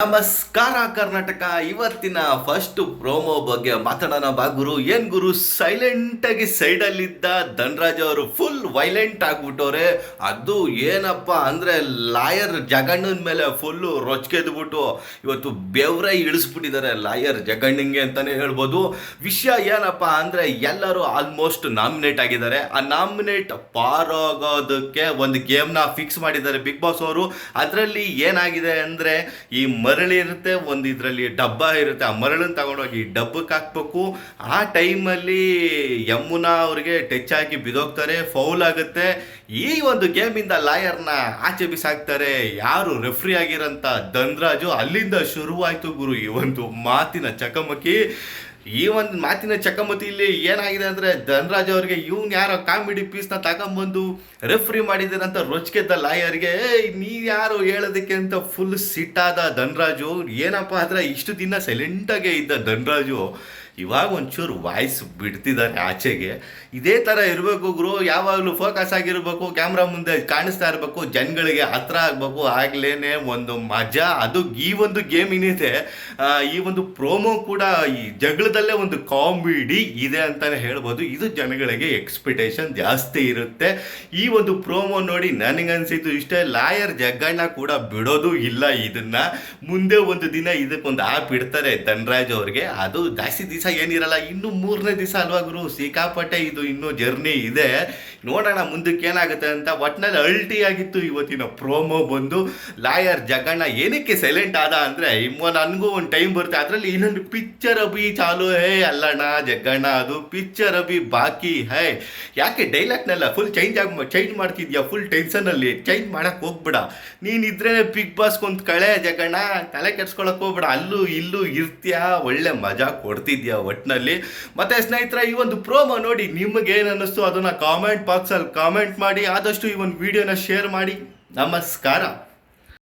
ನಮಸ್ಕಾರ ಕರ್ನಾಟಕ. ಇವತ್ತಿನ first promo ಬಗ್ಗೆ ಮಾತಾಡೋಣ ಬಾ ಗುರು. ಏನ್ ಗುರು, ಸೈಲೆಂಟ್ ಆಗಿ ಸೈಡಲ್ಲಿದ್ದ ಧನ್ರಾಜ್ ಅವರು ಫುಲ್ ವೈಲೆಂಟ್ ಆಗ್ಬಿಟ್ಟವ್ರೆ. ಅದು ಏನಪ್ಪ ಅಂದ್ರೆ ಲಾಯರ್ ಜಗಣ್ಣನ ಮೇಲೆ ಫುಲ್ಲು ರೊಚ್ಕೆದ್ಬಿಟ್ಟು ಇವತ್ತು ಬೆವ್ರೆ ಇಳಿಸ್ಬಿಟ್ಟಿದ್ದಾರೆ ಲಾಯರ್ ಜಗಣ್ಣಂಗೆ ಅಂತಾನೆ ಹೇಳ್ಬೋದು. ವಿಷಯ ಏನಪ್ಪ ಅಂದ್ರೆ ಎಲ್ಲರೂ ಆಲ್ಮೋಸ್ಟ್ ನಾಮಿನೇಟ್ ಆಗಿದ್ದಾರೆ. ಆ ನಾಮಿನೇಟ್ ಪಾರಾಗೋದಕ್ಕೆ ಒಂದು ಗೇಮ್ನ ಫಿಕ್ಸ್ ಮಾಡಿದ್ದಾರೆ ಬಿಗ್ ಬಾಸ್ ಅವರು. ಅದರಲ್ಲಿ ಏನಾಗಿದೆ ಅಂದ್ರೆ ಈ ಮರಳು ಇರುತ್ತೆ, ಒಂದು ಇದರಲ್ಲಿ ಡಬ್ಬ ಇರುತ್ತೆ. ಆ ಮರಳನ್ನು ತಗೊಂಡೋಗಿ ಡಬ್ಬಕ್ಕೆ ಹಾಕ್ಬೇಕು. ಆ ಟೈಮಲ್ಲಿ ಯಮುನಾ ಅವ್ರಿಗೆ ಟಚ್ ಆಗಿ ಬಿದೋಗ್ತಾರೆ, ಫೌಲ್ ಆಗುತ್ತೆ. ಈ ಒಂದು ಗೇಮಿಂದ ಲಾಯರ್ನ ಆಚೆ ಬಿಸಾಕ್ತಾರೆ. ಯಾರು ರೆಫ್ರಿ ಆಗಿರೋಂಥ ಧನ್ರಾಜು. ಅಲ್ಲಿಂದ ಶುರುವಾಯಿತು ಗುರು ಈ ಒಂದು ಮಾತಿನ ಚಕಮಕಿ. ಈ ಒಂದು ಮಾತಿನ ಚಕಮಕಿಯಲ್ಲಿ ಏನಾಗಿದೆ ಅಂದರೆ ಧನ್ರಾಜ್ ಅವರಿಗೆ ಇವ್ನು ಯಾರೋ ಕಾಮಿಡಿ ಪೀಸ್ನ ತಗೊಂಬಂದು ರೆಫ್ರಿ ಮಾಡಿದ್ದೀರಂತ ರೊಚ್ಗೆದ್ದ ಲಾಯರ್ಗೆ ನೀ ಯಾರು ಹೇಳೋದಕ್ಕೆ ಅಂತ ಫುಲ್ ಸಿಟ್ಟಾದ ಧನ್ರಾಜು. ಏನಪ್ಪ ಅಂದರೆ ಇಷ್ಟು ದಿನ ಸೈಲೆಂಟಾಗೇ ಇದ್ದ ಧನ್ರಾಜು ಇವಾಗ ಒಂಚೂರು ವಾಯ್ಸ್ ಬಿಡ್ತಿದ್ದಾರೆ ಆಚೆಗೆ. ಇದೇ ಥರ ಇರಬೇಕು ಗುರು. ಯಾವಾಗಲೂ ಫೋಕಸ್ ಆಗಿರಬೇಕು, ಕ್ಯಾಮ್ರಾ ಮುಂದೆ ಕಾಣಿಸ್ತಾ ಇರಬೇಕು, ಜನಗಳಿಗೆ ಹತ್ರ ಆಗಬೇಕು. ಆಗ್ಲೇ ಒಂದು ಮಜಾ. ಅದು ಈ ಒಂದು ಗೇಮ್ ಏನಿದೆ, ಈ ಒಂದು ಪ್ರೋಮೋ ಕೂಡ ಈ ಜಗಳದಲ್ಲೇ ಒಂದು ಕಾಮಿಡಿ ಇದೆ ಅಂತಲೇ ಹೇಳ್ಬೋದು. ಇದು ಜನಗಳಿಗೆ ಎಕ್ಸ್ಪೆಕ್ಟೇಷನ್ ಜಾಸ್ತಿ ಇರುತ್ತೆ. ಈ ಒಂದು ಪ್ರೋಮೋ ನೋಡಿ ನನಗನ್ಸಿದ್ದು ಇಷ್ಟೇ, ಲಾಯರ್ ಜಗ್ಗಣ್ಣ ಕೂಡ ಬಿಡೋದು ಇಲ್ಲ ಇದನ್ನ. ಮುಂದೆ ಒಂದು ದಿನ ಇದಕ್ಕೊಂದು ಆ್ಯಪ್ ಇಡ್ತಾರೆ ಧನ್ರಾಜ್ ಅವ್ರಿಗೆ. ಅದು ಜಾಸ್ತಿ ದಿವಸ ಏನಿರಲ್ಲ, ಇನ್ನು 3ನೇ ದಿವಸ ಅಲ್ವಾ ಗುರು. ಸಿಕ್ಕಾಪಟ್ಟೆ ಇದು ಇನ್ನೂ ಜರ್ನಿ ಇದೆ. ನೋಡೋಣ ಮುಂದಕ್ಕೆ ಏನಾಗುತ್ತೆ ಅಂತ. ಒಟ್ಟಿನಲ್ಲಿ ಅಲ್ಟಿ ಆಗಿತ್ತು ಇವತ್ತಿನ ಪ್ರೋಮೋ ಬಂದು. ಲಾಯರ್ ಜಗಣ್ಣ ಏನಕ್ಕೆ ಸೈಲೆಂಟ್ ಆದ ಅಂದರೆ ನನಗೂ ಒಂದು ಟೈಮ್ ಬರುತ್ತೆ, ಅದರಲ್ಲಿ ಇನ್ನೊಂದು ಪಿಕ್ಚರ್ ಅಭಿ ಚಾಲು ಹೇ ಅಲ್ಲಣ್ಣ ಜಗ್ಗಣ್ಣ, ಅದು ಪಿಕ್ಚರ್ ಅಭಿ ಬಾಕಿ ಹೇ. ಯಾಕೆ ಡೈಲಾಗ್ನೆಲ್ಲ ಫುಲ್ ಚೇಂಜ್ ಮಾಡ್ತಿದ್ಯಾ? ಫುಲ್ ಟೆನ್ಷನಲ್ಲಿ ಚೇಂಜ್ ಮಾಡಕ್ಕೆ ಹೋಗ್ಬೇಡ. ನೀನಿದ್ರೆ ಬಿಗ್ ಬಾಸ್ಗೊಂದು ಕಳೆ ಜಗಣ್ಣ, ತಲೆ ಕೆಡ್ಸ್ಕೊಳಕ್ಕೆ ಹೋಗ್ಬೇಡ. ಅಲ್ಲೂ ಇಲ್ಲೂ ಇರ್ತೀಯಾ, ಒಳ್ಳೆ ಮಜಾ ಕೊಡ್ತಿದ್ಯಾ ಒಟ್ಟಿನಲ್ಲಿ. ಮತ್ತೆ ಸ್ನೇಹಿತರೆ, ಈ ಒಂದು ಪ್ರೋಮೋ ನೋಡಿ ನಿಮಗೇನು ಅನ್ನಿಸ್ತು ಅದನ್ನು ಕಾಮೆಂಟ್ ಬಾಕ್ಸಲ್ಲಿ ಕಾಮೆಂಟ್ ಮಾಡಿ. ಆದಷ್ಟು ಈ ಒಂದು ವಿಡಿಯೋನ ಶೇರ್ ಮಾಡಿ. ನಮಸ್ಕಾರ.